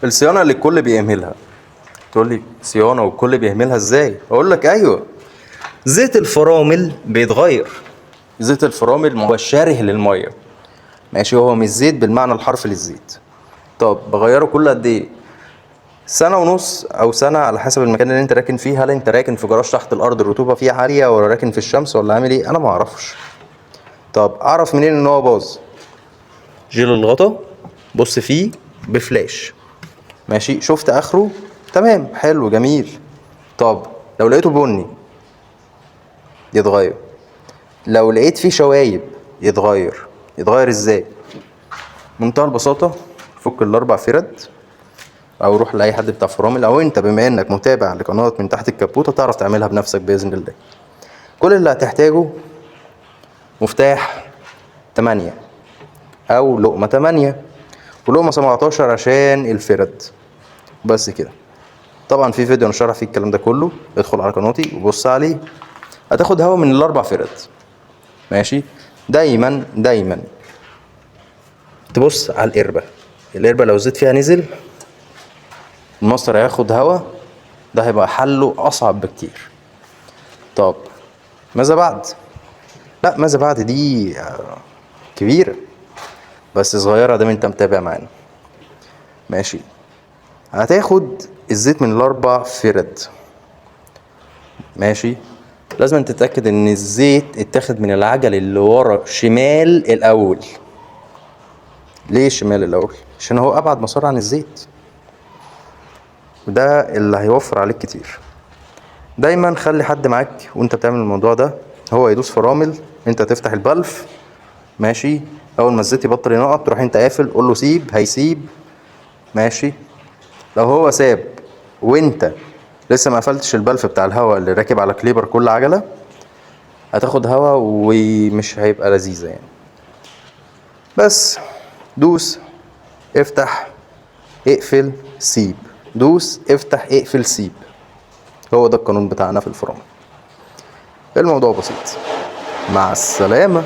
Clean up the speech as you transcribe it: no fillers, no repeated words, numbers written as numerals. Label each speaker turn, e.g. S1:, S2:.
S1: الصيانة اللي الكل بيهملها. تقول لي صيانة والكل بيهملها ازاي؟ اقول لك ايوه، زيت الفرامل بيتغير. زيت الفرامل هو شاره للميه، ماشي، هو مش زيت بالمعنى الحرفي للزيت. طب بغيره كل قد ايه؟ سنة ونص او سنة على حسب المكان اللي انت راكن فيه. هل انت راكن في جراج تحت الارض الرطوبة فيه عالية، ولا راكن في الشمس، ولا عامل ايه؟ انا ما اعرفش. طب اعرف منين ان هو باظ؟ جيل الغطا، بص فيه بفلاش، ماشي، شفت اخره تمام حلو جميل. طب لو لقيته بني يتغير. لو لقيت فيه شوايب يتغير. يتغير ازاي؟ منتهى البساطة، فك الاربع فرد، او روح لاي حد بتاع فرامل، او انت بما انك متابع لقناة من تحت الكبوتة تعرف تعملها بنفسك باذن الله. كل اللي هتحتاجه مفتاح 8 او لقمة 8 ولقمة 17 عشان الفرد، بس كده. طبعا في فيديو انا شارح فيه الكلام ده كله، ادخل على قناتي وبص عليه. هتاخد هوا من الاربع فرد، ماشي. دايما دايما تبص على القربة. القربة لو الزيت فيها نزل المصدر هياخد هوا، ده هيبقى حله اصعب بكتير. طب ماذا بعد؟ لا، ماذا بعد دي كبيرة بس صغيرة دام انت متابع معانا، ماشي. هتاخد الزيت من الاربع فرد، ماشي. لازم تتأكد ان الزيت اتاخد من العجل اللي ورا شمال الاول. ليه شمال الاول؟ عشان هو ابعد مسار عن الزيت، وده اللي هيوفر عليك كتير. دايما خلي حد معاك وانت بتعمل الموضوع ده، هو يدوس فرامل، انت تفتح البلف، ماشي. اول ما الزيت يبطل ينقط تروح انت قافل، قول له سيب، هيسيب، ماشي. لو هو ساب وانت لسه ما قفلتش البلف بتاع الهواء اللي راكب على كليبر كل عجلة، هتاخد هوا ومش هيبقى لذيذة يعني. بس دوس، افتح، اقفل، سيب، دوس، افتح، اقفل، سيب. هو ده القانون بتاعنا في الفرامل. الموضوع بسيط. مع السلامة.